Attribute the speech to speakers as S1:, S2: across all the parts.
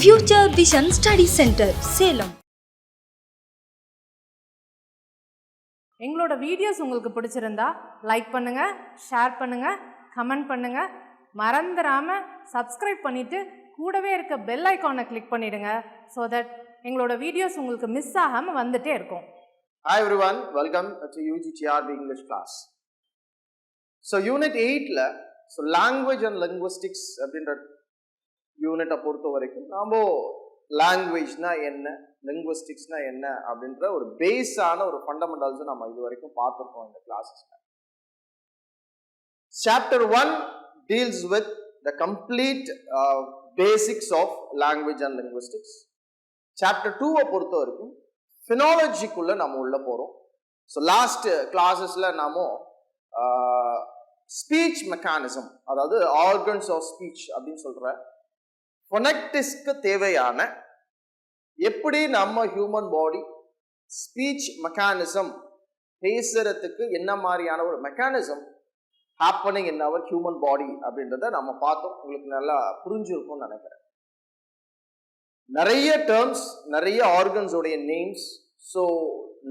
S1: Future Vision Study Center, Salem.
S2: எங்களோட videos உங்களுக்கு பிடிச்சிருந்தா லைக் பண்ணுங்க, ஷேர் பண்ணுங்க, கமெண்ட் பண்ணுங்க. மறந்துடாம சப்ஸ்கிரைப் பண்ணிட்டு கூடவே இருக்க பெல் ஐகானை கிளிக் பண்ணிடுங்க. so that எங்களோட வீடியோஸ் உங்களுக்கு மிஸ் ஆகாம வந்துட்டே இருக்கும்.
S3: Hi everyone, welcome to UGTRB English class. So unit 8ல language and linguistics அப்படின்ற யூனிட்டை பொறுத்த வரைக்கும் நாம லாங்குவேஜ்னா என்ன, லிங்குவிஸ்டிக்ஸ்னா என்ன அப்படின்ற ஒரு பேஸான ஒரு ஃபண்டமெண்டல்ஸ் நம்ம இது வரைக்கும் பார்த்துருக்கோம் இந்த கிளாஸஸ்ல. Chapter 1 deals with the complete basics of language and linguistics. Chapter 2 பொறுத்த வரைக்கும் ஃபினாலஜிக்குள்ள நம்ம உள்ள போறோம். ஸோ லாஸ்ட் கிளாஸஸ்ல நாம ஸ்பீச் மெக்கானிசம், அதாவது ஆர்கன்ஸ் ஆஃப் ஸ்பீச் அப்படின்னு சொல்ற ஃபொனெட்டிக்ஸ்க்கு தேவையான எப்படி நம்ம ஹியூமன் பாடி ஸ்பீச் மெக்கானிசம் பேசுறதுக்கு என்ன மாதிரியான ஒரு mechanism happening in our human body அப்படின்றத நம்ம பார்த்தோம். உங்களுக்கு நல்லா புரிஞ்சிருக்கும்னு நினைக்கிறேன். நிறைய டேர்ம்ஸ், நிறைய ஆர்கன்ஸோடைய நேம்ஸ். ஸோ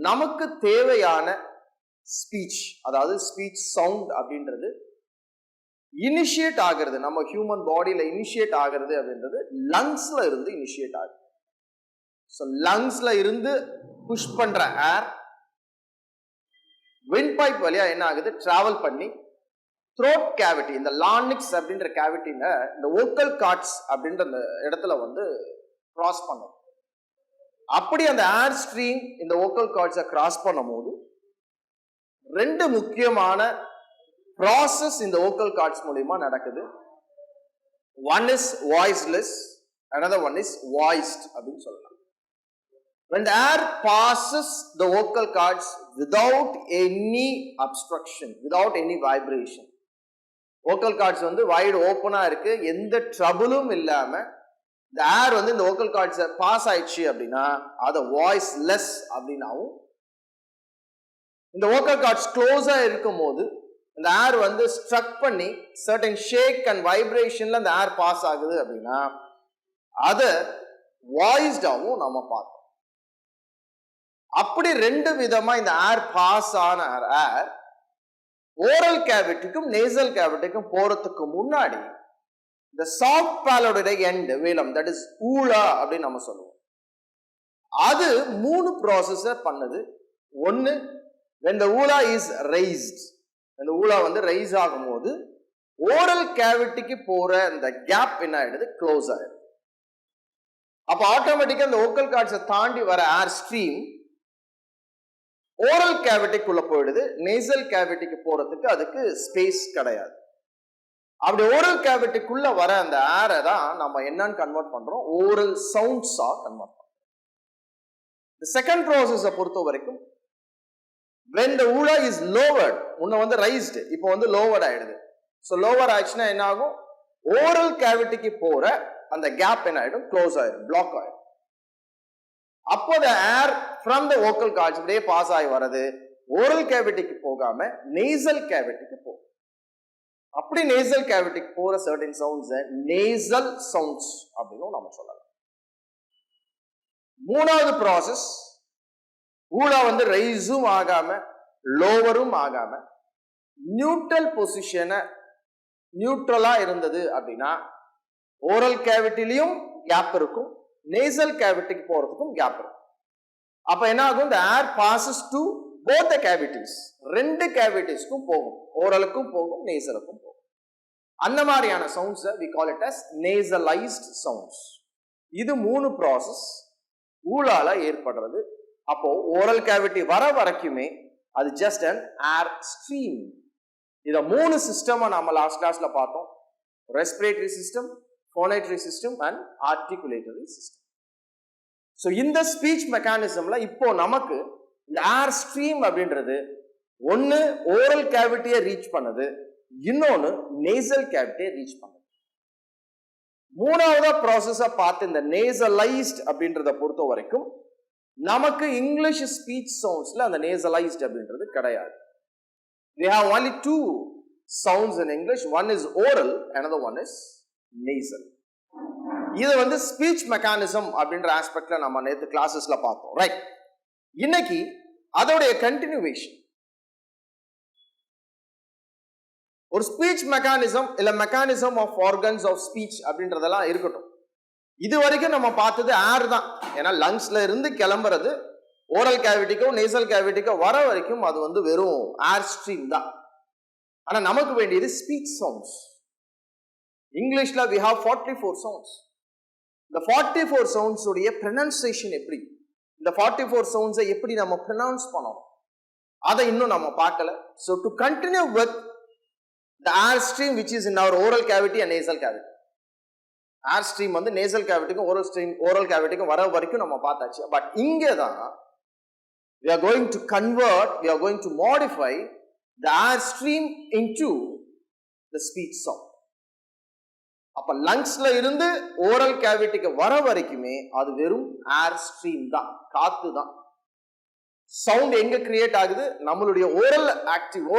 S3: நமக்கு தேவையான ஸ்பீச், அதாவது ஸ்பீச் சவுண்ட் அப்படின்றது இனிஷியேட் ஆகிறது, நம்ம ஹியூமன் பாடியில இனிஷியேட் ஆகிறது அப்படின்றது லங்ஸ்ல இருந்து இனிஷியேட் ஆகுது. ஸோ லங்ஸ்ல இருந்து புஷ் பண்ற ஏர் விண்ட் பைப் வழியா என்ன ஆகுது, டிராவல் பண்ணி த்ரோட் கேவிட்டி, இந்த லார்னிக்ஸ் அப்படின்ற கேவிட்டில இந்த வோக்கல் கார்ட்ஸ் அப்படின்ற அந்த இடத்துல வந்து கிராஸ் பண்ணும். அப்படி அந்த ஏர் ஸ்ட்ரீம் இந்த வோக்கல் கார்ட்ஸை கிராஸ் பண்ணும் போது ரெண்டு முக்கியமான ப்ராசஸ் இந்த வோக்கல் கார்ட்ஸ் மூலமா நடக்குது. One is voiceless, another one is voiced அப்படின்னு சொல்லலாம். When the air passes the vocal cords without any obstruction, without any vibration, vocal cords வந்து வைட் ஓப்பனா இருக்கு, எந்த ட்ரபிளும் இல்லாம இந்த ஏர் வந்து இந்த vocal cords பாஸ் ஆயிடுச்சு அப்படின்னா அதை வாய்ஸ்லெஸ் அப்படின்னாவும், இந்த vocal cords க்ளோஸா இருக்கும் போது இந்த ஏர் வந்து ஸ்ட்ரக் பண்ணி சர்டன் ஷேக் அண்ட் வைப்ரேஷன்ல அந்த ஏர் பாஸ் ஆகுது அப்படின்னா அதை வாய்ஸ்டாவும் நம்ம பார்த்தோம். அப்படி ரெண்டு விதமா இந்த ஏர் பாஸ் ஆன ஏர் ஓரல் கேவிட்டிக்கும் நேசல் கேவிட்டிக்கும் போறதுக்கு முன்னாடி இந்த soft பேலோட end வேலம், that is Ola அப்படின்னு நம்ம சொல்லுவோம். அது மூணு ப்ராசஸ பண்ணுது. ஒன்னு, when the Ola is raised, அந்த ஊலா வந்து ரைஸ் ஆகும் போது ஓரல் கேவிட்டிக்கு போற இந்த கேப் என்ன ஆயிடுது, க்ளோஸ் ஆயிடுது. அப்ப ஆட்டோமேட்டிக்கா இந்த வோக்கல் கார்ட்ஸை தாண்டி வர ஏர் ஸ்ட்ரீம் ஓரல் கேவிட்டிக்குள்ள போயிடுது. நேசல் கேவிட்டிக்கு போறதுக்கு அதுக்கு ஸ்பேஸ் கிடையாது. அப்படி ஓரல் கேவிட்டிக்குள்ள வர அந்த ஏரை தான் நம்ம என்னன்னு கன்வெர்ட் பண்றோம், ஓரல் சவுண்ட்ஸா கன்வெர்ட் பண்றோம். இந்த செகண்ட் ப்ராசஸை பொறுத்த வரைக்கும் when the Ola is lowered, முன்ன வந்து raised, இப்போ வந்து lowered ஆயிடுது. ஸோ lower ஆயிடுச்சுன்னா என்ன ஆகும், ஓரல் கேவிட்டிக்கு போற அந்த கேப் என்ன ஆயிடும், க்ளோஸ் ஆயிடும், பிளாக் ஆயிடும். அப்போ the air from the vocal cords அப்படியே பாஸ் ஆகி வர்றது ஓரல் கேவிட்டிக்கு போகாம நேசல் கேவிட்டிக்கு போகும். அப்படி நேசல் கேவிட்டிக்கு போற certain sounds நேசல் சவுண்ட்ஸ் அப்படின்னு நம்ம சொல்லலாம். மூணாவது ப்ராசஸ், ஊலா வந்து ரைஸும் ஆகாம லோவரும் ஆகாம நியூட்ரல் பொசிஷனை நியூட்ரலா இருந்தது அப்படின்னா ஓரல் கேவிட்டிலையும் கேப் இருக்கும், நேசல் கேவிட்டிக்கு போறதுக்கும் கேப் இருக்கும். அப்ப என்ன ஆகும், the air passes to both the cavities, ரெண்டு கேவிட்டிஸ்க்கும் போகும், ஓரலுக்கும் போகும், நேசலுக்கும் போகும். அந்த மாதிரியான sounds we call it as nasalized sounds. இது மூணு ப்ராசஸ் ஊலால ஏற்படுறது. அப்போ ஓரல் கேவிட்டி வர வரைக்குமே அது ஜஸ்ட் அன் ஏர் ஸ்ட்ரீம். இத மூணு சிஸ்டமா நம்ம லாஸ்ட் கிளாஸ்ல பார்த்தோம், respiratory system, phonatory system and articulatory system. So இந்த ஸ்பீச் மெக்கானிசம்ல இப்போ நமக்கு இந்த ஏர் ஸ்ட்ரீம் அப்படின்றது ஒன்னு ஓரல் கேவிட்டியை ரீச் பண்ணுது, இன்னொன்னு நேசல் கேவிட்டியை ரீச் பண்ணுது. மூணாவதா ப்ராசஸா பார்த்து இந்த நேசலைஸ்ட் அப்படின்றத பொறுத்த வரைக்கும் நமக்கு இங்கிலீஷ் ஸ்பீச் சவுண்ட்ஸ்ல அந்த நேசலைஸ்ட் அப்படின்றது கிடையாது. We have only two sounds in English. One is oral, another one is nasal. இது வந்து ஸ்பீச் மெக்கானிசம் அப்படின்ற ஆஸ்பெக்ட்ல நம்ம நேற்று கிளாஸஸ்ல பார்த்தோம், ரைட்? இன்னைக்கு அதோடைய கண்டினியூவேஷன். ஒரு ஸ்பீச் மெக்கானிசம் இல்ல mechanism of organs of speech அப்படின்றதெல்லாம் இருக்கட்டும். இது வரைக்கும் நம்ம பார்த்தது ஏர் தான். ஏன்னா லங்ஸ்ல இருந்து கிளம்புறது ஓரல் கேவிட்டிக்கோ நேசல் கேவிட்டிக்கோ வர வரைக்கும் அது வந்து வெறும் ஏர் ஸ்ட்ரீம் தான். ஆனா நமக்கு வேண்டியது ஸ்பீச் சவுண்ட்ஸ். இங்கிலீஷ்ல we have 44 sounds. இந்த 44 sounds உடைய pronunciation எப்படி, இந்த 44 sounds எப்படி நம்ம pronounce பண்ணணும், அதை இன்னும் நம்ம பார்க்கல. So to continue with the air stream which is in our oral cavity and nasal cavity. Air stream வந்து nasal cavityக்கும் oral cavityக்கும் வர வரைக்கும் நம்ம பார்த்தாச்சு. பட் இங்கே தான் we are going to convert, we are going to modify the air stream into the speech sound. அப்ப லங்ஸ்ல இருந்து oral கேவிட்டிக்கு வர வரைக்குமே அது வெறும் ஏர் ஸ்ட்ரீம் தான், காத்து தான். சவுண்ட் எங்க கிரியேட் ஆகுது? நம்மளுடைய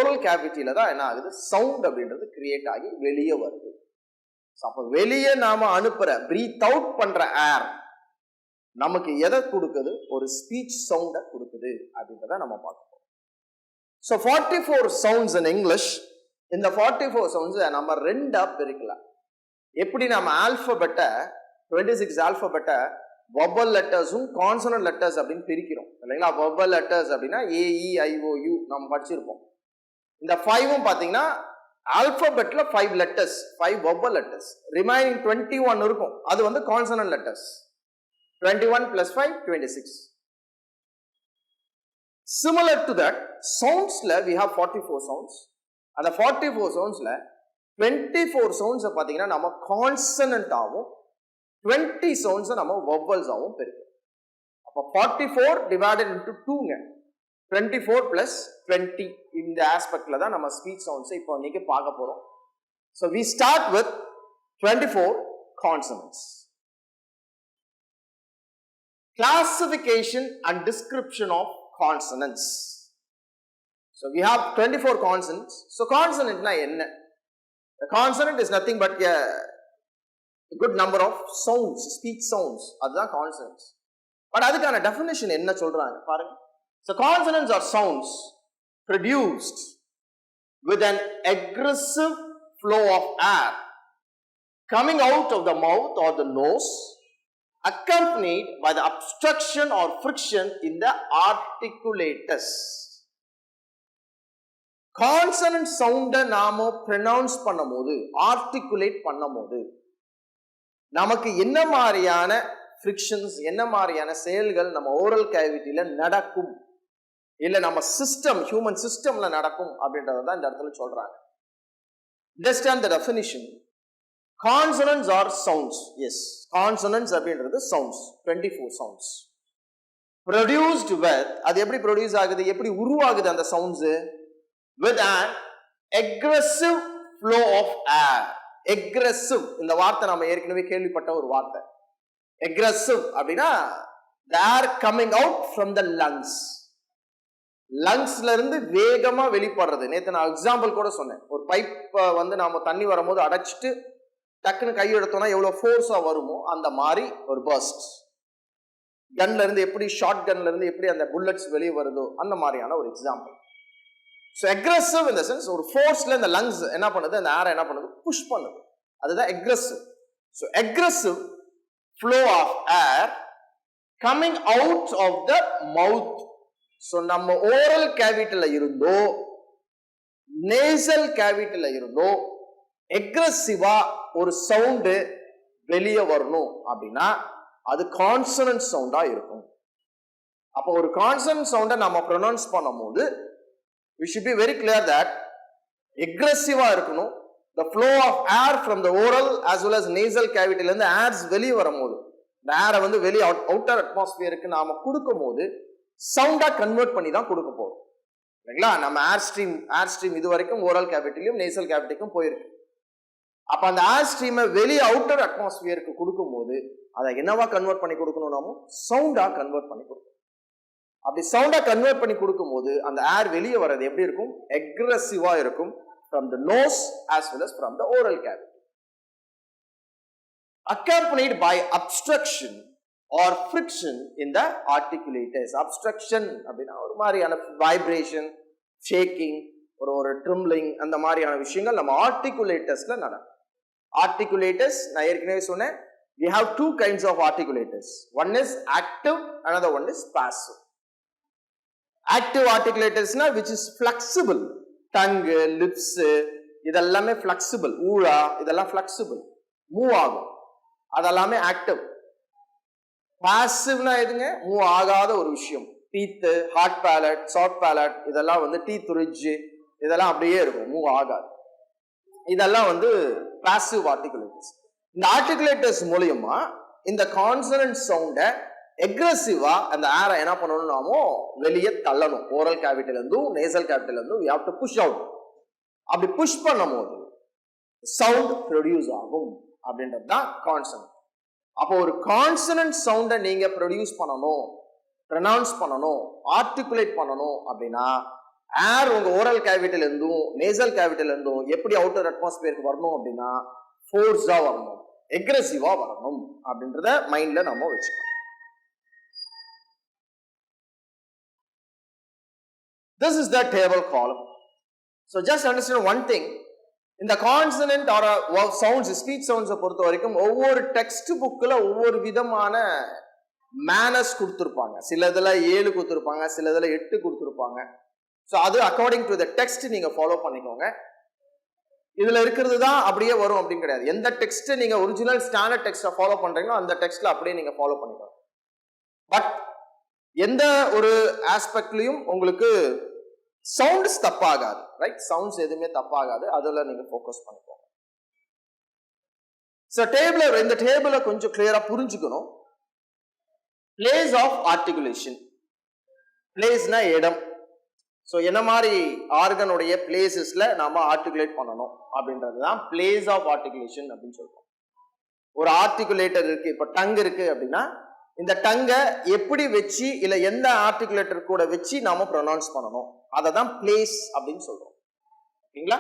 S3: ஓரல் கேவிட்டியில தான் என்ன ஆகுது, சவுண்ட் அப்படின்றது கிரியேட் ஆகி வெளியே வருது. அப்ப வெளியே நாம அனுப்புற பிரீத் அவுட் பண்ற ஏர் நமக்கு எதை கொடுக்குது? ஒரு ஸ்பீச் சவுண்ட கொடுக்குது அப்படின்றத நம்ம பார்க்கணும். So 44 sounds in English. இந்த 44 sounds நம்ம ரெண்டா பிரிக்கலாம். எப்படி நம்ம ஆல்பபெட்டை 26 ஆல்பபெட்டை வவல் லெட்டர்ஸும் கான்சனன்ட் லெட்டர்ஸ் அப்படின்னு பிரிக்கிறோம் இல்லைங்களா? வவல் லெட்டர்ஸ் அப்படின்னா AEIOU நம்ம படிச்சிருப்போம். இந்த 5ம் பாத்தீங்கன்னா ஆல்பபெட்ல 5 லெட்டர்ஸ், 5 வவல் லெட்டர்ஸ். ரிமைனிங் 21 இருக்கும், அது வந்து consonant letters. 21 plus 5 26. Similar to that, soundsல we have 44 sounds. அந்த 44 soundsல 24 sounds பாத்தீங்கன்னா நம்ம கான்சனன்ட் ஆகும், 20 sounds நம்ம வவல்ஸ் ஆகும் பிரிக்கிறோம். அப்ப 44 divided into 2ங்க, 24 plus 20. இந்த ஆஸ்பெக்ட்ல தான் நம்ம ஸ்பீச் சவுண்ட்ஸ் இப்போ இன்னைக்கு பார்க்க போறோம். So we start with 24 consonants. Classification and description of consonants. So we have 24 consonants. So consonant na enna? The consonant is nothing but a good number of sounds, speech sounds. Adha consonants. But adukana definition enna solranga parunga. So consonants are sounds produced with an aggressive flow of air coming out of the mouth or the nose, accompanied by the obstruction or friction in the articulatus. Consonant சவுண்ட நாம pronounce பண்ணும்போது, articulate பண்ணும்போது நமக்கு என்ன மாதிரியான frictions, என்ன மாதிரியான செயல்கள் நம்ம ஓரல் கேவிட்டியில நடக்கும், இல்ல நம்ம சிஸ்டம், ஹியூமன் சிஸ்டம்ல நடக்கும் அப்படின்றத தான் இந்த இடத்துல சொல்றாங்க. Understand the definition. Consonants are sounds. Yes, consonants அப்படின்றது sounds, 24 sounds. Produced with, அது எப்படி ப்ரொடியூஸ் ஆகுது, எப்படி உருவாகுது அந்த sounds? With an aggressive flow of air. Aggressive, இந்த வார்த்தை நம்ம ஏற்கனவே கேள்விப்பட்ட ஒரு வார்த்தை. Aggressive அப்படின்னா the air coming out from the lungs. லங்ஸ்ல இருந்து வேகமா வெளிப்படுறது. நேத்து நான் எக்ஸாம்பிள் கூட சொன்னேன். ஒரு பைப்பை வந்து நாம தண்ணி வரும்போது அடைச்சிட்டு டக்குன்னு கை எடுத்தோம்னா எவ்வளவு ஃபோர்ஸா வருமோ அந்த மாதிரி ஒரு பர்ஸ்ட். கன்ல இருந்து எப்படி, ஷார்ட் கன்ல இருந்து எப்படி அந்த புல்லட்ஸ் வெளியே வருதோ அந்த மாதிரியான ஒரு example. So aggressive in the sense, ஒரு ஃபோர்ஸ்ல இந்த லங்ஸ் என்ன பண்ணுது, அந்த ஏரை என்ன பண்ணுது, புஷ் பண்ணுது. அதுதான் aggressive. So aggressive flow of air coming out of the mouth. So நம்ம oral cavityல இருந்தோ nasal cavityல இருந்தோ aggressive-ஆ ஒரு சவுண்ட் வெளியே வரணும் அப்படின்னா அது கான்சனன்ட் சவுண்டா இருக்கும். அப்போ ஒரு கான்சனன்ட் சவுண்டை நம்ம ப்ரொனவுன்ஸ் பண்ணும்போது we should be very clear that aggressive-ஆ இருக்கணும். The flow of air from the oral as well as nasal cavityல இருந்து airs வெளியே வரும்போது, இந்த ஏரை வந்து வெளியே அவுட்டர் அட்மாஸ்பியருக்கு நாம கொடுக்கும்போது சவுண்டா கன்வெர்ட் பண்ணி தான் கொடுக்க போறோம் இல்லைங்களா? நம்ம ஏர் ஸ்ட்ரீம் இது வரைக்கும் ஓரல் கேவிட்டிலையும் நேசல் கேவிட்டிக்கும் போயிருக்கு. அப்ப அந்த ஏர் ஸ்ட்ரீமை வெளியே அவுட்டர் அட்மாஸ்பியருக்கு கொடுக்கும்போது அதை என்னவா கன்வெர்ட் பண்ணி கொடுக்கணும், நாம சவுண்டா கன்வெர்ட் பண்ணி கொடுக்கணும். அப்படி சவுண்டா கன்வெர்ட் பண்ணி கொடுக்கும்போது அந்த ஏர் வெளியே வர்றது எப்படி இருக்கும், அக்ரெசிவா இருக்கும், from the nose as well as from the oral cavity. accompanied by obstruction or friction in the articulators. Obstruction அப்படின்னா ஒரு மாதிரியான vibration, shaking, ஒரு trembling அந்த மாதிரியான விஷயங்கள் நம்ம articulatorsல நடக்கும். Articulators நான் ஏற்கனவே சொன்னேன், we have two kinds of articulators. One is active, another one is passive. Active articulators na which is flexible, tongue, lips இதெல்லாமே flexible, ஊழா இதெல்லாம் flexible, மூவ் ஆகும், அதெல்லாமே ஆக்டிவ். பாசிவ்னா எதுங்க? மூவ் ஆகாத ஒரு விஷயம். Teeth, hard palate, soft palate இதெல்லாம் வந்து டீத் ரிட்ஜ் இதெல்லாம் அப்படியே இருக்கும், மூவ் ஆகாது. இதெல்லாம் வந்து பாசிவ் ஆர்டிகுலேட்டர்ஸ். இந்த ஆர்டிகுலேட்டர்ஸ் மூலியமா இந்த கான்சனன்ட் சவுண்ட எக்ரெசிவா அந்த ஏரை என்ன பண்ணணும், நாமோ வெளியே தள்ளணும். ஓரல் கேவிட்டில இருந்தும் நேசல் கேவிட்டில இருந்தும் we have to push out. அப்படி புஷ் பண்ணும் போது சவுண்ட் ப்ரொடியூஸ் ஆகும் அப்படின்றது தான் கான்சனன்ட். அப்போ ஒரு கான்சனன்ட் சவுண்டை நீங்க ப்ரொடியூஸ் பண்ணணும், ப்ரொனவுன்ஸ் பண்ணணும், ஆர்டிகுலேட் பண்ணணும் அப்படின்னா ஏர் உங்க ஓரல் கேவிட்டில இருந்தும் நேசல் கேவிட்டில இருந்தும் எப்படி அவுட்டர் அட்மாஸ்பியருக்கு வரணும் அப்படின்னா ஃபோர்ஸா வரணும், எக்ரெசிவா வரணும் அப்படின்றத மைண்ட்ல நம்ம வச்சுக்கணும். This is the table column. So just understand one thing. இந்த கான்சனன்ட் ஆர் சவுண்ட்ஸ், ஸ்பீச் சவுண்ட்ஸை பொறுத்த வரைக்கும் ஒவ்வொரு டெக்ஸ்ட் புக்கில் ஒவ்வொரு விதமான மேனர்ஸ் கொடுத்துருப்பாங்க. சில இதில் 7 கொடுத்துருப்பாங்க, சில இதில் 8 கொடுத்துருப்பாங்க. ஸோ அது அக்கார்டிங் டு த டெக்ஸ்ட் நீங்கள் ஃபாலோ பண்ணிக்கோங்க. இதில் இருக்கிறது தான் அப்படியே வரும் அப்படின்னு கிடையாது. எந்த டெக்ஸ்ட் நீங்கள் ஒரிஜினல் ஸ்டாண்டர்ட் டெக்ஸ்ட்டை ஃபாலோ பண்ணுறீங்களோ அந்த டெக்ஸ்ட்டில் அப்படியே நீங்கள் ஃபாலோ பண்ணிக்கோங்க. பட் எந்த ஒரு ஆஸ்பெக்ட்லையும் உங்களுக்கு சவுண்ட்ஸ் தப்பாகாது, ரைட்? சவுண்ட்ஸ் எதுவுமே தப்பாகாது, அதுல நீங்க ஃபோக்கஸ் பண்ணிக்கோங்க. சோ இந்த டேபிளை கொஞ்சம் கிளியரா புரிஞ்சுக்கணும். Place of articulation. பிளேஸ்னா இடம். சோ என்ன மாதிரி ஆர்கனுடைய பிளேசஸ்ல நாம ஆர்டிகுலேட் பண்ணணும் அப்படின்றதுதான் பிளேஸ் ஆஃப் ஆர்டிகுலேஷன் அப்படின்னு சொல்றோம். ஒரு ஆர்டிகுலேட்டர் இருக்கு, இப்ப டங் இருக்கு அப்படின்னா இந்த டங்கை எப்படி வச்சு இல்ல எந்த ஆர்டிகுலேட்டர் கூட வச்சு நாம ப்ரொனவுன்ஸ் பண்ணணும், அதை தான் பிளேஸ் அப்படின்னு சொல்றோம். ஓகேங்களா?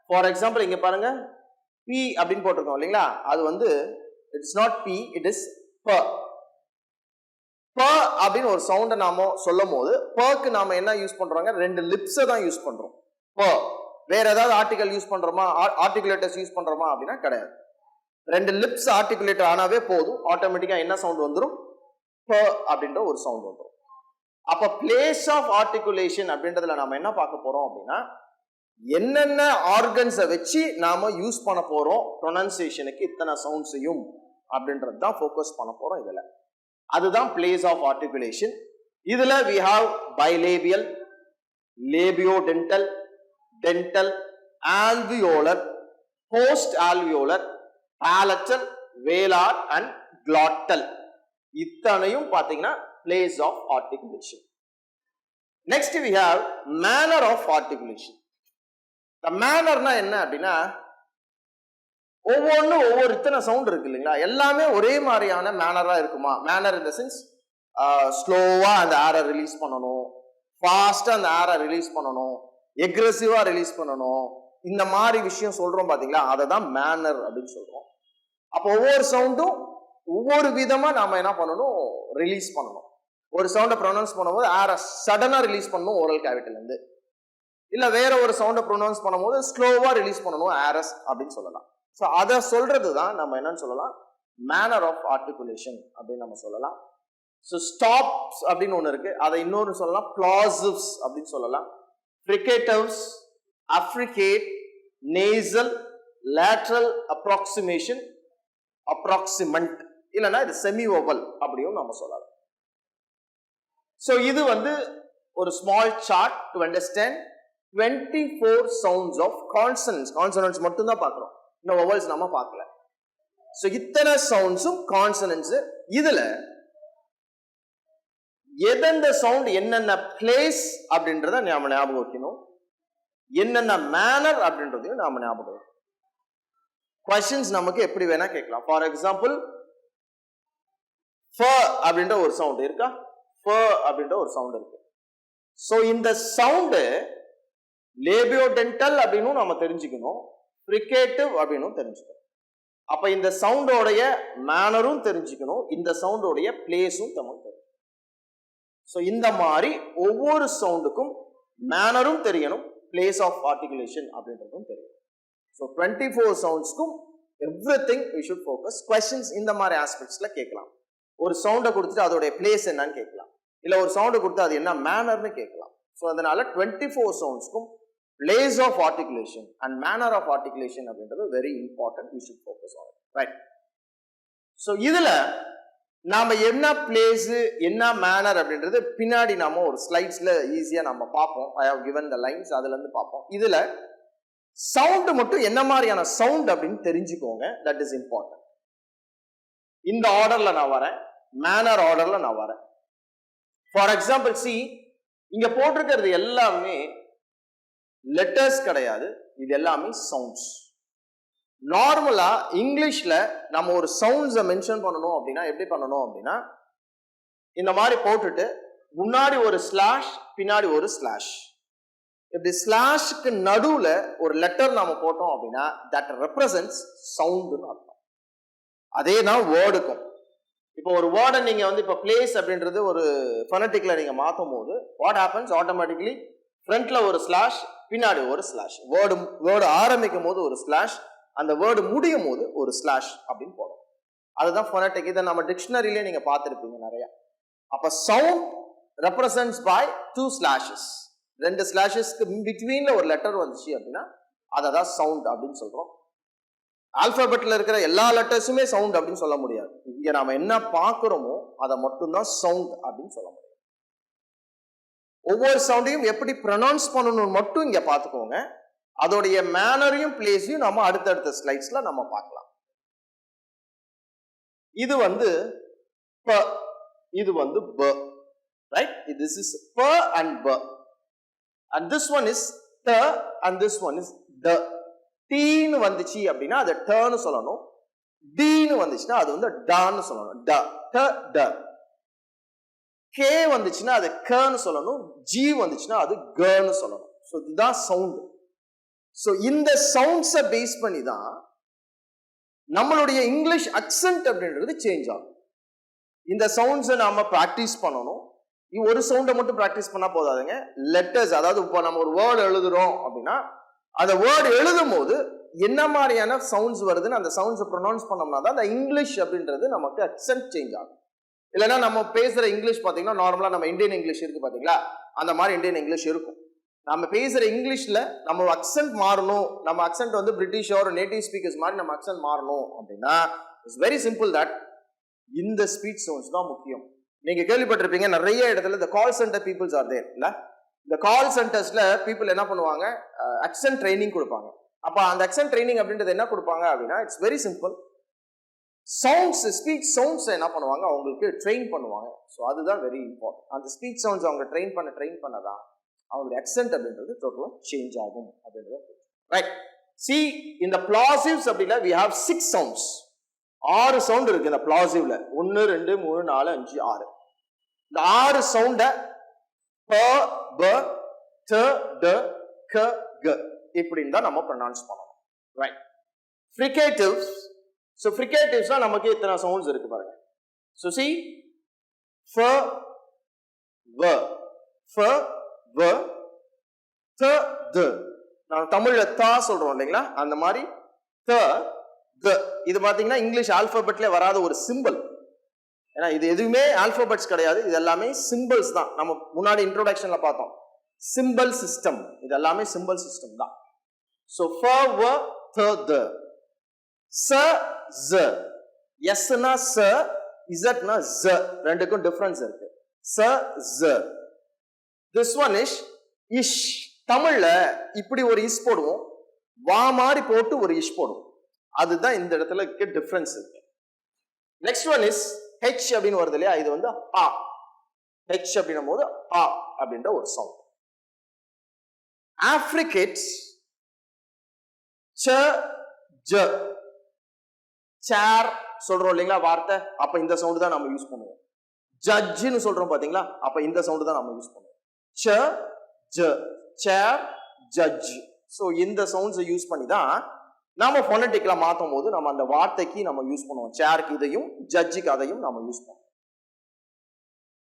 S3: ஃபார் எக்ஸாம்பிள் இங்க பாருங்க, பி அப்படின்னு போட்டிருக்கோம் இல்லைங்களா? அது வந்து it's not be, it is ப. ப அப்படின்னு ஒரு சவுண்டை நாம சொல்லும் போது பக்கு நாம என்ன யூஸ் பண்றோங்க? 2 லிப்ஸை தான் யூஸ் பண்றோம். ப வேற ஏதாவது ஆர்டிகல் யூஸ் பண்றோமா, ஆர்டிகுலேட்டர்ஸ் யூஸ் பண்றோமா அப்படின்னா கிடையாது. 2 லிப்ஸ் ஆர்டிகுலேட்டர் ஆனாவே போதும், ஆட்டோமேட்டிக்கா என்ன சவுண்ட் வந்துடும்? ப அப்படின்ற ஒரு சவுண்ட் வந்துடும். அப்ப பிளேஸ் ஆஃப் ஆர்டிகுலேஷன் அப்படின்றதுல நாம என்ன பார்க்க போறோம் அப்படின்னா என்னென்ன ஆர்கன்ஸை வச்சு நாம யூஸ் பண்ண போறோம் ப்ரொனன்சியேஷனுக்கு இத்தனை சவுண்ட்ஸையும் அப்படின்றது தான் ஃபோக்கஸ் பண்ண போறோம் இதுல. அதுதான் பிளேஸ் ஆஃப் ஆர்டிகுலேஷன். இதுல we have bilabial, labiodental, dental, alveolar, post alveolar, palatal, velar and glottal. இத்தனையும் பாத்தீங்கன்னா place of articulation. Next we have manner of articulation. The manner na என்ன அப்படின்னா ஒவ்வொன்றும் ஒவ்வொரு இத்தனை சவுண்ட் இருக்கு இல்லைங்களா, எல்லாமே ஒரே மாதிரியான மேனரா இருக்குமா? மேனர் இன் த சென்ஸ் ஸ்லோவா அந்த ஏரை ரிலீஸ் பண்ணணும், ஃபாஸ்டா அந்த ஏரை ரிலீஸ் பண்ணணும், எக்ரெசிவா ரிலீஸ் பண்ணணும், இந்த மாதிரி விஷயம் சொல்றோம் பாத்தீங்களா, அதை தான் மேனர் அப்படின்னு சொல்றோம். அப்போ ஒவ்வொரு சவுண்டும் ஒவ்வொரு விதமா நாம என்ன பண்ணணும்? ரிலீஸ் பண்ணணும். ஒரு சவுண்டை ப்ரொனவுன்ஸ் பண்ணும்போது ஏரை சடனா ரிலீஸ் பண்ணணும் ஓரல் கேவிட்டில இருந்து, இல்ல வேற ஒரு சவுண்டை ப்ரொனவுன்ஸ் பண்ணும்போது ஸ்லோவா ரிலீஸ் பண்ணணும் ஏரஸ் அப்படின்னு சொல்லலாம். ஸோ அதை சொல்றது தான் நம்ம என்னன்னு சொல்லலாம், மேனர் ஆஃப் ஆர்டிகுலேஷன் அப்படின்னு நம்ம சொல்லலாம். ஸோ ஸ்டாப்ஸ் அப்படின்னு ஒன்று இருக்கு, அதை இன்னொரு சொல்லலாம் பிளாசிவ்ஸ் அப்படின்னு சொல்லலாம். ஃப்ரிகேட்டிவ்ஸ், அஃப்ரிகேட், நேசல், லேட்ரல் அப்ராக்சிமேஷன், அப்ராக்சிமெண்ட், இல்லைன்னா இது செமி ஓவல் அப்படியும் நம்ம சொல்லலாம். ஸோ இது வந்து ஒரு small chart to understand 24 sounds of consonants. Consonants மட்டும் தான் பார்க்குறோம், இன்னும் வவல்ஸ் நம்ம பார்க்கல. ஸோ இத்தனை சவுண்ட்ஸும் கான்சனன்ட்ஸ். இதுல எந்தெந்த சவுண்ட் என்னென்ன பிளேஸ் அப்படின்றத நாம ஞாபகம் வைக்கணும், என்னென்ன மேனர் அப்படின்றதையும் நாம ஞாபகம் வைக்கணும். கொஸ்டின்ஸ் நமக்கு எப்படி வேணா கேட்கலாம். ஃபார் எக்ஸாம்பிள் ஃப அப்படின்ற ஒரு சவுண்ட் இருக்கா, ஃப அப்படின்ற ஒரு சவுண்ட் இருக்கு. ஸோ இந்த சவுண்டு லேபியோடென்டல் அப்படின்னு நம்ம தெரிஞ்சுக்கணும், ஃப்ரிகேட்டிவ் அப்படின்னு தெரிஞ்சுக்கணும். அப்ப இந்த சவுண்டோடைய மேனரும் தெரிஞ்சுக்கணும், இந்த சவுண்டோடைய பிளேஸும் நமக்கு தெரியும். ஸோ இந்த மாதிரி ஒவ்வொரு சவுண்டுக்கும் மேனரும் தெரியணும், பிளேஸ் ஆஃப் ஆர்டிகுலேஷன் அப்படின்றதும் தெரியும். ஸோ 24 சவுண்ட்ஸ்க்கும் everything we should focus. Questions இந்த மாதிரி ஆஸ்பெக்ட்ஸ்ல கேட்கலாம். ஒரு சவுண்டை கொடுத்துட்டு அதோடைய பிளேஸ் என்னன்னு கேட்கலாம், இல்ல ஒரு சவுண்டை கொடுத்து அது என்ன மேனர்னு கேட்கலாம். ஸோ அதனால 24 சவுண்ட்ஸ்க்கும் place of articulation and manner of articulation அப்படின்றது very important, we should focus on it, right? So இதுல நாம என்ன பிளேஸ் என்ன மேனர் அப்படின்றது பின்னாடி நாம ஒரு ஸ்லைட்ஸ்ல ஈஸியா நம்ம பார்ப்போம். I have given the lines, அதுல இருந்து பார்ப்போம். இதுல சவுண்ட் மட்டும் என்ன மாதிரியான சவுண்ட் அப்படின்னு தெரிஞ்சுக்கோங்க, that is important. இந்த ஆர்டர்ல நான் வரேன், மேனர் ஆர்டர்ல நான் வரேன். ஃபார் எக்ஸாம்பிள் see, இங்க போட்டிருக்கிறது எல்லாமே லெட்டர்ஸ் கிடையாது, இது எல்லாமே சவுண்ட்ஸ். நார்மலா இங்கிலீஷ்ல நம்ம ஒரு சவுண்ட்ஸை மென்ஷன் பண்ணணும் அப்படின்னா எப்படி பண்ணணும் அப்படின்னா, இந்த மாதிரி போட்டுட்டு முன்னாடி ஒரு ஸ்லாஷ் பின்னாடி ஒரு ஸ்லாஷ், இப்படி ஸ்லாஷ்க்கு நடுவுல ஒரு லெட்டர் நாம போட்டோம் அப்படின்னா தட் ரெப்ரசன்ட்ஸ் சவுண்ட்னு அர்த்தம். அதே தான் வேர்டுக்கும். இப்போ ஒரு வேர்டை நீங்க வந்து இப்போ பிளேஸ் அப்படின்றது ஒரு ஃபனட்டிக்ல நீங்க மாற்றும் போது வாட் ஹேப்பன்ஸ், ஆட்டோமேட்டிக்கலி ஃப்ரண்ட்ல ஒரு ஸ்லாஷ் பின்னாடி ஒரு ஸ்லாஷ், வேர்டு ஆரம்பிக்கும் போது ஒரு ஸ்லாஷ், அந்த வேர்டு முடியும் போது ஒரு ஸ்லாஷ் அப்படின்னு போடும். அதுதான் ஃபோனடிக். இதை நம்ம டிக்ஷனரியிலே நீங்க பார்த்துருப்பீங்க நிறைய. அப்ப சவுண்ட் ரெப்ரசன்ட்ஸ் பை 2 ஸ்லாஷஸ், 2 ஸ்லாஷஸ்க்கு பிட்வீன்ல ஒரு லெட்டர் வந்துச்சு அப்படின்னா அதை தான் சவுண்ட் அப்படின்னு சொல்றோம். ஆல்பாபெட்ல இருக்கிற எல்லா லெட்டர்ஸுமே சவுண்ட் அப்படின்னு சொல்ல முடியாது. இங்க நாம என்ன பார்க்கிறோமோ அதை மட்டும்தான் சவுண்ட் அப்படின்னு சொல்ல முடியும். ஒவ்வொரு சவுண்டையும் எப்படி ப்ரொனவுன்ஸ் பண்ணணும்னு மட்டும் இங்க பாத்துக்கோங்க. அதோடைய மேனரையும் பிளேஸையும் நம்ம அடுத்தடுத்த ஸ்லைட்ஸ்ல நம்ம பார்க்கலாம். இது வந்து ப, இது வந்து ப, ரைட்? This is ப and ப, and this one is the and this one is த. டீன்னு வந்துச்சு அப்படின்னா அது டன்னு சொல்லணும், டீன்னு வந்துச்சுன்னா அது வந்து டான்னு சொல்லணும், ட ட ட. கே வந்துச்சுன்னா அது கன்னு சொல்லணும், ஜி வந்துச்சுன்னா அது கன்னு சொல்லணும். ஸோ இதுதான் சவுண்ட். ஸோ இந்த சவுண்ட்ஸை பேஸ் பண்ணி தான் நம்மளுடைய இங்கிலீஷ் அக்சென்ட் அப்படின்றது சேஞ்ச் ஆகும். இந்த சவுண்ட்ஸை நாம ப்ராக்டிஸ் பண்ணணும். ஒரு சவுண்டை மட்டும் ப்ராக்டிஸ் பண்ணா போதாதுங்க. லெட்டர்ஸ், அதாவது இப்போ நம்ம ஒரு வேர்டு எழுதுறோம் அப்படின்னா அந்த வேர்டு எழுதும் போது என்ன மாதிரியான சவுண்ட்ஸ் வருதுன்னு அந்த சவுண்ட்ஸை ப்ரொனவுன்ஸ் பண்ணோம்னா தான் அந்த இங்கிலீஷ் அப்படின்றது நமக்கு அக்சென்ட் சேஞ்ச் ஆகும். இல்லைன்னா நம்ம பேசுற இங்கிலீஷ் பார்த்தீங்கன்னா நார்மலா நம்ம இந்தியன் இங்கிலீஷ் இருக்கு பாத்தீங்களா, அந்த மாதிரி இந்தியன் இங்கிலீஷ் இருக்கும். நம்ம பேசுற இங்கிலீஷ்ல நம்ம அக்சென்ட் மாறணும், நம்ம அக்சென்ட் வந்து பிரிட்டிஷ் ஒரு நேட்டிவ் ஸ்பீக்கர்ஸ் மாதிரி நம்ம அக்சென்ட் மாறணும் அப்படின்னா இட்ஸ் வெரி சிம்பிள் தட் இந்த ஸ்பீச் சவுண்ட்ஸ் தான் முக்கியம். நீங்க கேள்விப்பட்டிருப்பீங்க நிறைய இடத்துல இந்த கால் சென்டர் பீப்புள்ஸ் ஆர் தேர் இல்ல, இந்த கால் சென்டர்ஸ்ல பீப்புள் என்ன பண்ணுவாங்க, அக்சென்ட் ட்ரைனிங் கொடுப்பாங்க. அப்ப அந்த அக்சென்ட் ட்ரைனிங் அப்படின்றது என்ன கொடுப்பாங்க அப்படின்னா it's very simple. Sounds, speech sounds என்ன பண்ணுவாங்க, அவங்களுக்கு ட்ரெயின் பண்ணுவாங்க. ஸோ அதுதான் வெரி இம்பார்ட்டன்ட். அந்த ஸ்பீச் சவுண்ட்ஸ் அவங்க ட்ரெயின் பண்ணதான் அவங்களுடைய அக்சென்ட் அப்படின்றது டோட்டலாக சேஞ்ச் ஆகும் அப்படின்றது. ரைட்? சி இந்த பிளாசிவ்ஸ் அப்படின்னா we have 6 சவுண்ட்ஸ். 6 சவுண்ட் இருக்கு இந்த பிளாசிவ்ல. 1 2 3 4 5 6. இந்த 6 சவுண்ட ப ப த ட க க இப்படின்னு தான் நம்ம ப்ரொனவுன்ஸ் பண்ணணும். ரைட்? ஃப்ரிகேட்டிவ்ஸ். ஸோ ஃப்ரிகேட்டிவ்ஸ்னா நமக்கு இத்தனை சவுண்ட்ஸ் இருக்கு பாருங்க. ஸோ சி ஃப வ ஃப வ த த. நான் தமிழ்ல தா சொல்றோம் இல்லைங்களா, அந்த மாதிரி த த. இது பாத்தீங்கன்னா இங்கிலீஷ் ஆல்பாபெட்ல வராத ஒரு சிம்பிள். ஏன்னா இது எதுவுமே ஆல்பாபெட்ஸ் கிடையாது, இது எல்லாமே சிம்பிள்ஸ் தான். நம்ம முன்னாடி இன்ட்ரோடக்ஷன்ல பார்த்தோம் சிம்பிள் சிஸ்டம், இது எல்லாமே சிம்பிள் சிஸ்டம் தான். ஸோ ஃப வ த த. ச ஜ. எஸ்னா ச, இசட்னா ஜ. ரெண்டுக்கும் டிஃபரன்ஸ் இருக்கு. ச ஜ. திஸ் ஒன் இஸ் இஷ். தமிழ்ல இப்படி ஒரு இஷ் போடுவோம், வா மாதிரி போட்டு ஒரு இஷ் போடுவோம். அதுதான் இந்த இடத்துல டிஃபரன்ஸ் இருக்கு. நெக்ஸ்ட் ஒன் இஸ் ஹெச் அப்படின்னு வருது இல்லையா, இது வந்து ஆ. ஹெச் அப்படின்னும் போது ஆ அப்படின்ற ஒரு சவுண்ட். ஆஃப்ரிகேட்ஸ் ச ஜ. சேர் சொல்றோம் இல்லைங்களா வார்த்தை, அப்ப இந்த சவுண்ட் தான் நம்ம யூஸ் பண்ணுவோம். ஜட்ஜ்னு சொல்றோம் பாத்தீங்களா, அப்ப இந்த சவுண்ட் தான் நம்ம யூஸ் பண்ணுவோம். ச ஜ. சேர் ஜட்ஜ். ஸோ இந்த சவுண்ட்ஸை யூஸ் பண்ணி தான் நாம ஃபோனட்டிக்கலா மாற்றும் போது நம்ம அந்த வார்த்தைக்கு நம்ம யூஸ் பண்ணுவோம். சேருக்கு இதையும் ஜட்ஜுக்கு அதையும் நம்ம யூஸ் பண்ணுவோம்.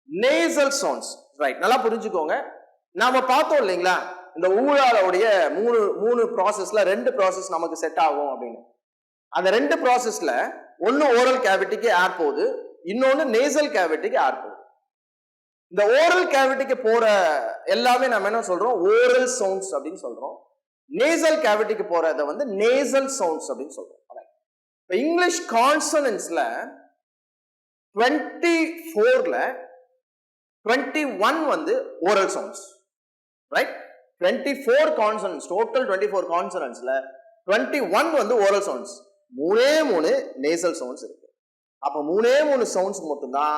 S3: நேசல் சவுண்ட்ஸ், ரைட், நல்லா புரிஞ்சுக்கோங்க. நாம பார்த்தோம் இல்லைங்களா, இந்த ஊழாளுடைய மூணு ப்ராசஸ்ல 2 ப்ராசஸ் நமக்கு செட் ஆகும் அப்படின்னு. அந்த 2 ப்ராசஸ்ல ஒன்னு ஓரல் கேவிட்டிக்கு ஏர் போகுது, இன்னொன்னு நேசல் கேவிட்டிக்கு ஏர் போகுது. இந்த ஓரல் கேவிட்டிக்கு போற எல்லாமே நம்ம என்ன சொல்றோம், ஓரல் சவுண்ட்ஸ் அப்படின்னு சொல்றோம். நேசல் கேவிட்டிக்கு போறத வந்து நேசல் சவுண்ட்ஸ் அப்படின்னு சொல்றோம். இப்ப இங்கிலீஷ் கான்சனன்ட்ஸ்ல 24ல 21 வந்து oral sounds, right? 24 consonants, total 24 கான்சனன்ட்ஸ்ல 21 வந்து ஓரல் சவுண்ட்ஸ், 3 நேசல் சவுண்ட்ஸ் இருக்கு. அப்ப 3 சவுண்ட்ஸ் மட்டும்தான்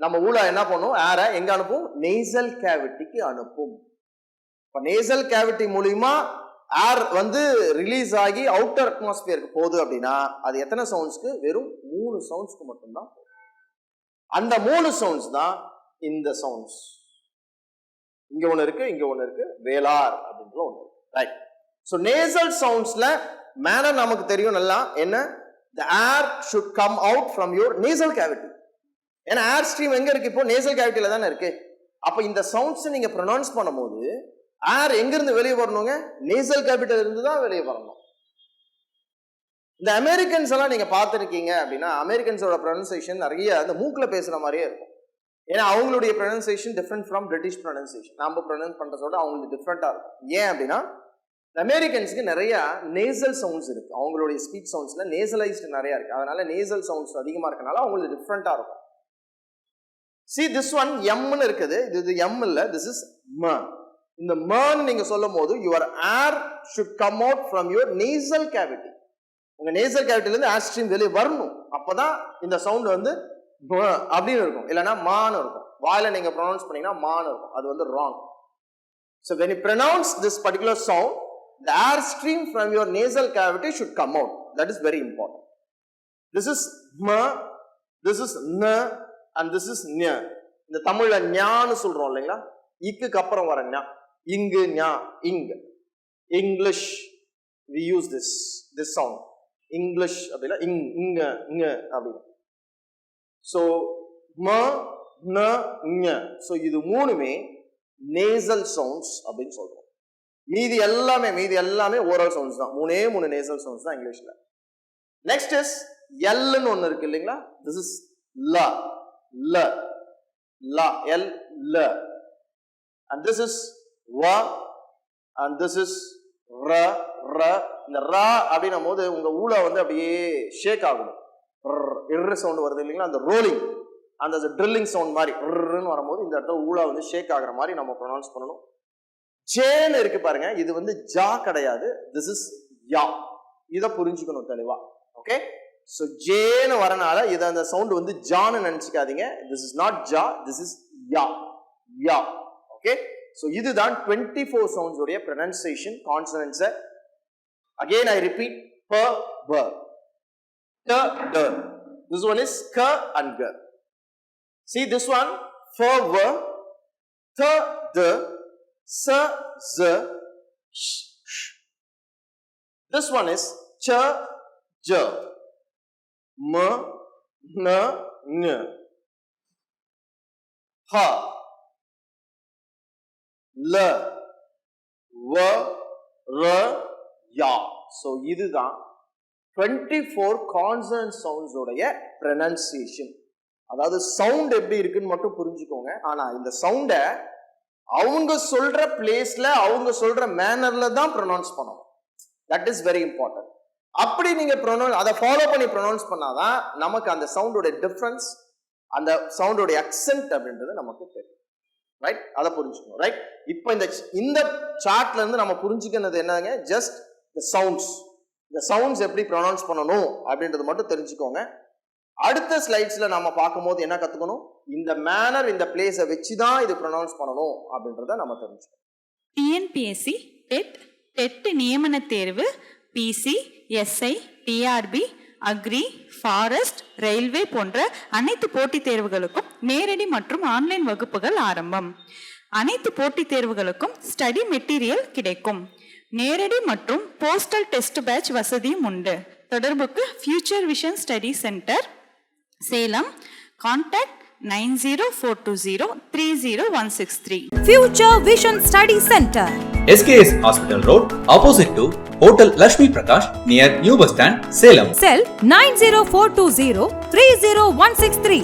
S3: நம்ம ஊழா என்ன பண்ணும், ஏரை எங்க அனுப்பும், நேசல் கேவிட்டிக்கு அனுப்பும். இப்ப நேசல் கேவிட்டி மூலியமா ஏர் வந்து ரிலீஸ் ஆகி அவுட்டர் அட்மாஸ்பியருக்கு போகுது அப்படின்னா அது எத்தனை சவுண்ட்ஸ்க்கு, வெறும் 3 சவுண்ட்ஸ்க்கு மட்டும்தான். அந்த 3 சவுண்ட்ஸ் தான் இந்த சவுண்ட்ஸ். இங்க ஒண்ணு இருக்கு, இங்க ஒண்ணு இருக்கு, வேளார் அப்படின்ற ஒண்ணு இருக்கு, ரைட்? சோ நேசல் சவுண்ட்ஸ்ல மேனர் நமக்கு தெரியும் நல்லா, என்ன, the air should come out from your nasal cavity. ஏன்னா ஏர் ஸ்ட்ரீம் எங்க இருக்கு, இப்போ நேசல் கேவிட்டில தானே இருக்கு. அப்ப இந்த சவுண்ட்ஸ் நீங்க ப்ரொனவுன்ஸ் பண்ணும்போது ஏர் எங்க இருந்து வெளியே வரணுங்க, நேசல் கேவிட்டில இருந்து தான் வெளியே வரணும். இந்த அமெரிக்கன்ஸ் எல்லாம் நீங்க பார்த்துருக்கீங்க அப்படின்னா அமெரிக்கன்ஸோட ப்ரொனன்சியேஷன் நிறைய அந்த மூக்குல பேசுற மாதிரியே இருக்கும். ஏன்னா அவங்களுடைய pronunciation different from British pronunciation. நம்ம ப்ரொனவுன்ஸ் பண்றதோட அவங்களுக்கு டிஃப்ரெண்டா இருக்கும். ஏன் அப்படின்னா அமெரிக்கன்ஸ்க்கு நிறைய நேசல் சவுண்ட்ஸ் இருக்கு, அவங்களுடைய ஸ்பீச் சவுண்ட்ஸ்ல நேசலைஸ்டு நிறைய இருக்கு. அதனால நேசல் சவுண்ட்ஸ் அதிகமா இருக்கனால அவங்களுக்கு டிஃப்ரெண்டா இருக்கும். See this one M ன்னு இருக்குது, இது M இல்ல, this is M. இந்த M நீங்க சொல்லும்போது your air should come out from your nasal cavity. உங்க nasal cavity ல இருந்து air stream வெளிய வரணும். அப்பதான் இந்த சவுண்ட் வந்து அப்படின்னு இருக்கும், இல்லனா மான்னு இருக்கும். வாயில நீங்க ப்ரொனவுன்ஸ் பண்ணீங்கன்னா மான்னு இருக்கும், அது வந்து wrong. So when you pronounce this particular sound, the air stream from your nasal cavity should come out. That is very important. This is M, this is N, and this is ஞ. இந்த தமிழ்ல ஞான்னு சொல்றோம் இல்லைங்களா, இக்கு அப்புறம் வர ஞா, இங்கு ஞா, இங்க. English we use this sound. English அப்படின்னா இங்க ங்க அப்படின்னு. So ம ந ஞ. So இது மூணுமே நேசல் சவுண்ட்ஸ் அப்படின்னு சொல்றோம். மீதி எல்லாமே ஓரல் சவுண்ட்ஸ் தான். 3 நேசல் சவுண்ட்ஸ் தான் இங்கிலீஷ்ல. நெக்ஸ்ட் இஸ் எல்ன்னு ஒன்னு இருக்கு இல்லைங்களா, திஸ் இஸ் ல, ல, ல, எல், ல, and this is வ, and this is ர, ர. இந்த ர அப்படின்னும் போது உங்க ஊழ வந்து அப்படியே ஷேக் ஆகும், இரு சவுண்ட் வருது இல்லைங்களா, அந்த ரோலிங், அந்த ட்ரில்லிங் சவுண்ட் மாதிரி ன்னு வரும்போது இந்த இடத்துல ஊழ வந்து ஷேக் ஆகுற மாதிரி நம்ம ப்ரொனவுன்ஸ் பண்ணணும். ஜேன்னு இருக்கு பாருங்க, இது வந்து ஜா கிடையாது, திஸ் இஸ் யா. இதை புரிஞ்சுக்கணும் தெளிவா. ஓகே, சோ ஜேன்னு வரனால இது அந்த சவுண்ட் வந்து ஜான்னு நினைச்சுக்காதீங்க. திஸ் இஸ் நாட் ஜா, திஸ் இஸ் யா, யா. ஓகே, சோ இதுதான் 24 சவுண்ட்ஸ் உடைய pronunciation consonants. Again I repeat, ப, ப, ட, ட. This one is க and க. See this one, fa, va, tha, the, sa, za, sh, sh. This one is cha, ja, ma, na, nya, ha, la, va, ra, ya. So இதுதான் 24 consonant sounds உடைய pronunciation. அதாவது sound எப்படி இருக்குன்னு மட்டும் புரிஞ்சுக்கோங்க. ஆனா இந்த சவுண்ட அவங்க சொல்ற பிளேஸ்ல அவங்க சொல்ற மேனர்ல தான் ப்ரொனவுன்ஸ் பண்ணணும். That is very important. அப்படி நீங்க அதை ஃபாலோ பண்ணி ப்ரொனவுன்ஸ் பண்ணாதான் நமக்கு அந்த சவுண்டோட டிஃபரன்ஸ், அந்த சவுண்டோட அக்சென்ட் அப்படின்றது நமக்கு தெரியும். ரைட், அதை புரிஞ்சுக்கணும். ரைட், இப்போ இந்த சார்ட்ல இருந்து நம்ம புரிஞ்சுக்கிறது என்னங்க, ஜஸ்ட் தி சவுண்ட்ஸ். இந்த சவுண்ட்ஸ் எப்படி ப்ரொனவுன்ஸ் பண்ணணும் அப்படின்றது மட்டும் தெரிஞ்சுக்கோங்க. அடுத்த ஸ்லைட்ஸ்ல நாம பார்க்கும்போது என்ன கத்துக்கணும், இந்த மேனர் இந்த பிளேஸை வச்சுதான் இது ப்ரொனவுன்ஸ் பண்ணணும் அப்படின்றத நம்ம தெரிஞ்சுக்கணும்.
S4: டிஎன்பிஎஸ்சி, டெட் நியமன தேர்வு, PC, SI, TRB, agri, forest, railway போன்ற அனைத்து போட்டித் தேர்வுகளுக்கும் நேரடி மற்றும் ஆன்லைன் வகுப்புகள் ஆரம்பம். அனைத்து போட்டித் தேர்வுகளுக்கும் ஸ்டடி மெட்டீரியல் கிடைக்கும். நேரடி மற்றும் போஸ்டல் டெஸ்ட் பேட்ச் வசதியும் உண்டு. தொடர்புக்கு future vision study centre, Salem. Contact 9042030163.
S1: Future Vision Study Center.
S5: SKS Hospital Road, opposite to Hotel Lakshmi Prakash, near New Bus Stand, Salem.
S1: Cell 90420 30163.